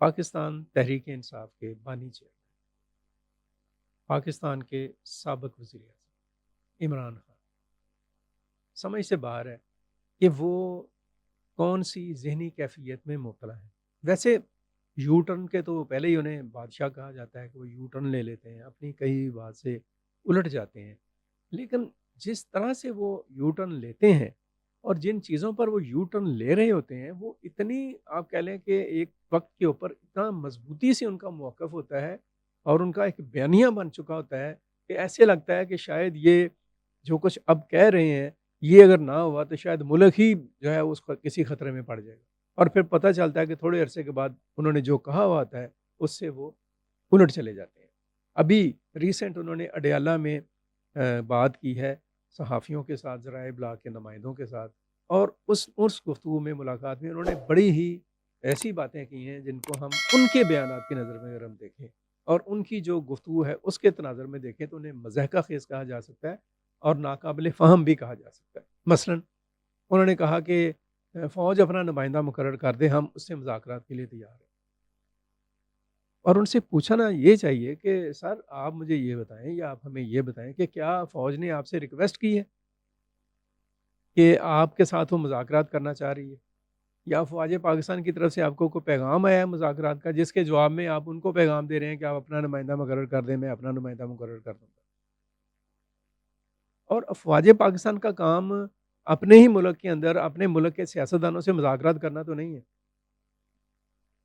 پاکستان تحریک انصاف کے بانی چیئرمین، پاکستان کے سابق وزیر اعظم عمران خان سمجھ سے باہر ہے کہ وہ کون سی ذہنی کیفیت میں مبتلا ہے۔ ویسے یو ٹرن کے تو پہلے ہی انہیں بادشاہ کہا جاتا ہے کہ وہ یو ٹرن لے لیتے ہیں، اپنی کئی بات سے الٹ جاتے ہیں، لیکن جس طرح سے وہ یو ٹرن لیتے ہیں اور جن چیزوں پر وہ یو ٹرن لے رہے ہوتے ہیں، وہ اتنی آپ کہہ لیں کہ ایک وقت کے اوپر اتنا مضبوطی سے ان کا موقف ہوتا ہے اور ان کا ایک بیانیہ بن چکا ہوتا ہے کہ ایسے لگتا ہے کہ شاید یہ جو کچھ اب کہہ رہے ہیں، یہ اگر نہ ہوا تو شاید ملک ہی جو ہے اس کو کسی خطرے میں پڑ جائے گا، اور پھر پتہ چلتا ہے کہ تھوڑے عرصے کے بعد انہوں نے جو کہا ہوا ہوتا ہے اس سے وہ الٹ چلے جاتے ہیں۔ ابھی ریسنٹ انہوں نے اڈیالہ میں بات کی ہے صحافیوں کے ساتھ، ذرائع ابلاغ کے نمائندوں کے ساتھ، اور اس گفتگو میں، ملاقات میں، انہوں نے بڑی ہی ایسی باتیں کی ہیں جن کو ہم ان کے بیانات کی نظر میں اگر ہم دیکھیں اور ان کی جو گفتگو ہے اس کے تناظر میں دیکھیں تو انہیں مضحکہ خیز کہا جا سکتا ہے اور ناقابل فہم بھی کہا جا سکتا ہے۔ مثلا انہوں نے کہا کہ فوج اپنا نمائندہ مقرر کر دے، ہم اس سے مذاکرات کے لیے تیار ہیں، اور ان سے پوچھنا یہ چاہیے کہ سر آپ مجھے یہ بتائیں یا آپ ہمیں یہ بتائیں کہ کیا فوج نے آپ سے ریکویسٹ کی ہے کہ آپ کے ساتھ وہ مذاکرات کرنا چاہ رہی ہے، یا افواج پاکستان کی طرف سے آپ کو کوئی پیغام آیا ہے مذاکرات کا جس کے جواب میں آپ ان کو پیغام دے رہے ہیں کہ آپ اپنا نمائندہ مقرر کر دیں، میں اپنا نمائندہ مقرر کر دوں گا؟ اور افواج پاکستان کا کام اپنے ہی ملک کے اندر اپنے ملک کے سیاستدانوں سے مذاکرات کرنا تو نہیں ہے۔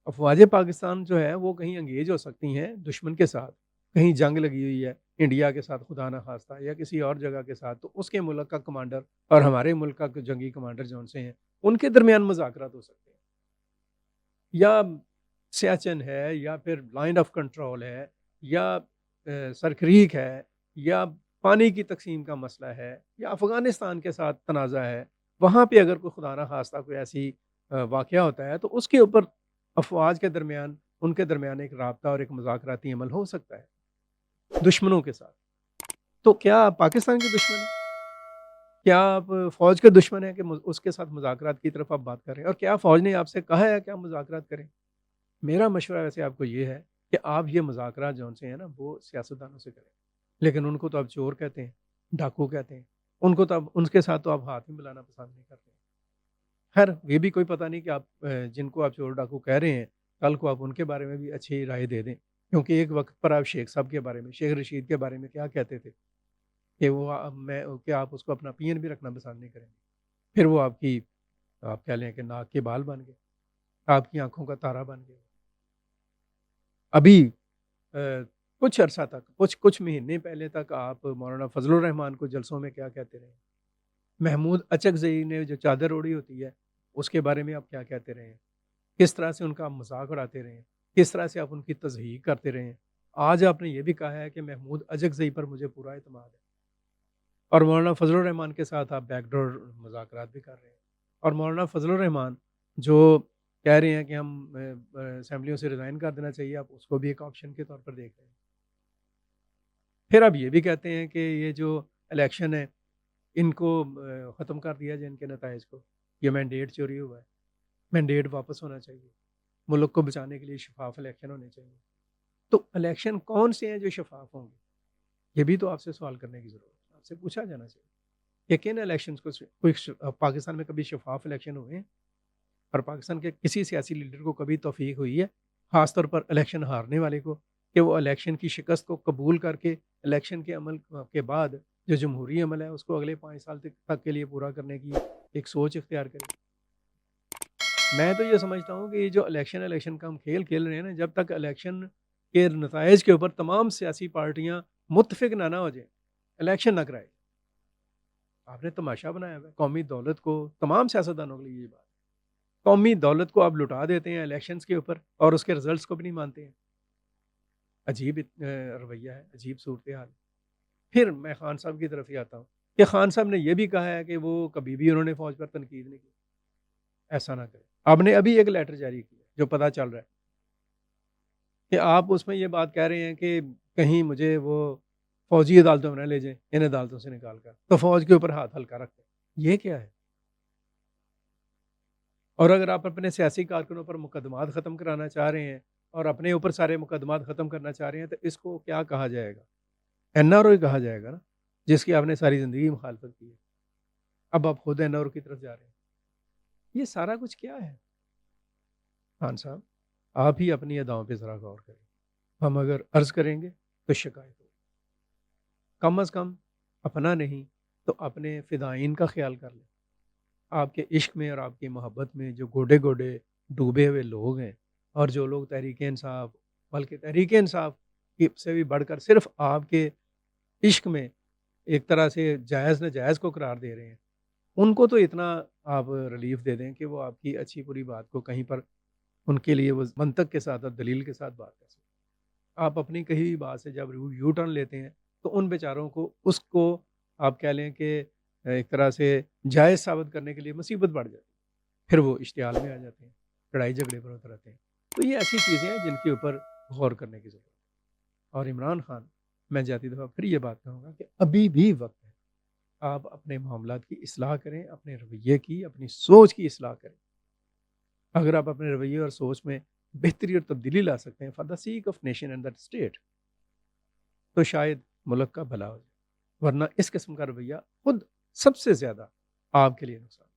افواج پاکستان جو ہے وہ کہیں انگیج ہو سکتی ہیں دشمن کے ساتھ، کہیں جنگ لگی ہوئی ہے انڈیا کے ساتھ خدا نہ خواستہ، یا کسی اور جگہ کے ساتھ، تو اس کے ملک کا کمانڈر اور ہمارے ملک کا جنگی کمانڈر جو ان سے ہیں ان کے درمیان مذاکرات ہو سکتے ہیں، یا سیاچن ہے، یا پھر لائن آف کنٹرول ہے، یا سرکریک ہے، یا پانی کی تقسیم کا مسئلہ ہے، یا افغانستان کے ساتھ تنازع ہے، وہاں پہ اگر کوئی خدا نہ خواستہ کوئی ایسی واقعہ ہوتا ہے تو اس کے اوپر افواج کے درمیان، ان کے درمیان ایک رابطہ اور ایک مذاکراتی عمل ہو سکتا ہے دشمنوں کے ساتھ۔ تو کیا آپ پاکستان کے دشمن ہیں؟ کیا آپ فوج کے دشمن ہیں کہ اس کے ساتھ مذاکرات کی طرف آپ بات کر رہے ہیں؟ اور کیا فوج نے آپ سے کہا ہے کہ آپ مذاکرات کریں؟ میرا مشورہ ویسے آپ کو یہ ہے کہ آپ یہ مذاکرات جو سے ہیں نا وہ سیاستدانوں سے کریں، لیکن ان کو تو آپ چور کہتے ہیں، ڈاکو کہتے ہیں، ان کو تو اب ان کے ساتھ تو آپ ہاتھ ہی ملانا پسند نہیں کرتے۔ خیر یہ بھی کوئی پتہ نہیں کہ آپ جن کو آپ چور ڈاکو کہہ رہے ہیں کل کو آپ ان کے بارے میں بھی اچھی رائے دے دیں، کیونکہ ایک وقت پر آپ شیخ صاحب کے بارے میں، شیخ رشید کے بارے میں کیا کہتے تھے کہ وہ میں کہ آپ اس کو اپنا پی این بھی رکھنا پسند نہیں کریں گے، پھر وہ آپ کی، آپ کہہ لیں کہ ناک کے بال بن گئے، آپ کی آنکھوں کا تارا بن گئے۔ ابھی کچھ عرصہ تک، کچھ مہینے پہلے تک آپ مولانا فضل الرحمان کو جلسوں میں کیا کہتے رہے ہیں، محمود اچکزئی نے جو چادر اوڑی ہوتی ہے اس کے بارے میں آپ کیا کہتے رہے ہیں، کس طرح سے ان کا مذاق اڑاتے رہے ہیں، کس طرح سے آپ ان کی تضحیق کرتے رہے ہیں۔ آج آپ نے یہ بھی کہا ہے کہ محمود اچکزئی پر مجھے پورا اعتماد ہے، اور مولانا فضل الرحمان کے ساتھ آپ بیک ڈور مذاکرات بھی کر رہے ہیں، اور مولانا فضل الرحمان جو کہہ رہے ہیں کہ ہم اسمبلیوں سے ریزائن کر دینا چاہیے، آپ اس کو بھی ایک آپشن کے طور پر دیکھ رہے ہیں۔ پھر آپ یہ بھی کہتے ہیں کہ یہ جو الیکشن ہے ان کو ختم کر دیا جائے، ان کے نتائج کو، یہ مینڈیٹ چوری ہوا ہے، مینڈیٹ واپس ہونا چاہیے، ملک کو بچانے کے لیے شفاف الیکشن ہونے چاہیے۔ تو الیکشن کون سے ہیں جو شفاف ہوں گے؟ یہ بھی تو آپ سے سوال کرنے کی ضرورت ہے، آپ سے پوچھا جانا چاہیے کہ کن الیکشنز کو پاکستان میں کبھی شفاف الیکشن ہوئے ہیں، اور پاکستان کے کسی سیاسی لیڈر کو کبھی توفیق ہوئی ہے، خاص طور پر الیکشن ہارنے والے کو، کہ وہ الیکشن کی شکست کو قبول کر کے الیکشن کے عمل کے بعد جو جمہوری عمل ہے اس کو اگلے 5 سال تک کے لیے پورا کرنے کی ایک سوچ اختیار کرے؟ میں تو یہ سمجھتا ہوں کہ یہ جو الیکشن کا ہم کھیل کھیل رہے ہیں نا، جب تک الیکشن کے نتائج کے اوپر تمام سیاسی پارٹیاں متفق نہ ہو جائیں، الیکشن نہ کرائے، آپ نے تماشا بنایا ہوا ہے قومی دولت کو، تمام سیاستدانوں کے لیے یہ بات، قومی دولت کو آپ لٹا دیتے ہیں الیکشنز کے اوپر اور اس کے رزلٹس کو بھی نہیں مانتے ہیں۔ عجیب رویہ ہے، عجیب صورتحال۔ پھر میں خان صاحب کی طرف ہی آتا ہوں کہ خان صاحب نے یہ بھی کہا ہے کہ وہ کبھی بھی انہوں نے فوج پر تنقید نہیں کی، ایسا نہ کریں۔ آپ نے ابھی ایک لیٹر جاری کیا جو پتہ چل رہا ہے کہ آپ اس میں یہ بات کہہ رہے ہیں کہ کہیں مجھے وہ فوجی عدالتوں میں نہ لے جائیں، ان عدالتوں سے نکال کر، تو فوج کے اوپر ہاتھ ہلکا رکھتے ہیں، یہ کیا ہے؟ اور اگر آپ اپنے سیاسی کارکنوں پر مقدمات ختم کرانا چاہ رہے ہیں اور اپنے اوپر سارے مقدمات ختم کرنا چاہ رہے ہیں، تو اس کو کیا کہا جائے گا؟ NRO ہی کہا جائے گا نا، جس کی آپ نے ساری زندگی مخالفت کی ہے۔ اب آپ خود NRO کی طرف جا رہے ہیں۔ یہ سارا کچھ کیا ہے؟ خان صاحب آپ ہی اپنی اداؤں پہ ذرا غور کریں۔ ہم اگر عرض کریں گے تو شکایت ہوگی، کم از کم اپنا نہیں تو اپنے فدائین کا خیال کر لیں۔ آپ کے عشق میں اور آپ کی محبت میں جو گوڈے گوڈے ڈوبے ہوئے لوگ ہیں، اور جو لوگ تحریک انصاف، بلکہ تحریک انصاف سے بھی بڑھ کر صرف آپ کے عشق میں ایک طرح سے جائز ناجائز کو قرار دے رہے ہیں، ان کو تو اتنا آپ ریلیف دے دیں کہ وہ آپ کی اچھی بری بات کو کہیں پر ان کے لیے وہ منطق کے ساتھ اور دلیل کے ساتھ بات کر سکیں۔ آپ اپنی کہی ہوئی بات سے جب یو ٹرن لیتے ہیں تو ان بیچاروں کو اس کو آپ کہہ لیں کہ ایک طرح سے جائز ثابت کرنے کے لیے مصیبت بڑھ جاتی ہے، پھر وہ اشتعال میں آ جاتے ہیں، لڑائی جھگڑے پر اترتے ہیں۔ تو یہ ایسی چیزیں ہیں جن کے اوپر غور کرنے کی ضرورت ہے۔ اور عمران خان، میں جاتی دفعہ پھر یہ بات کہوں گا کہ ابھی بھی وقت ہے، آپ اپنے معاملات کی اصلاح کریں، اپنے رویے کی، اپنی سوچ کی اصلاح کریں۔ اگر آپ اپنے رویے اور سوچ میں بہتری اور تبدیلی لا سکتے ہیں for the sake of nation and that state, تو شاید ملک کا بھلا ہو جائے، ورنہ اس قسم کا رویہ خود سب سے زیادہ آپ کے لیے نقصان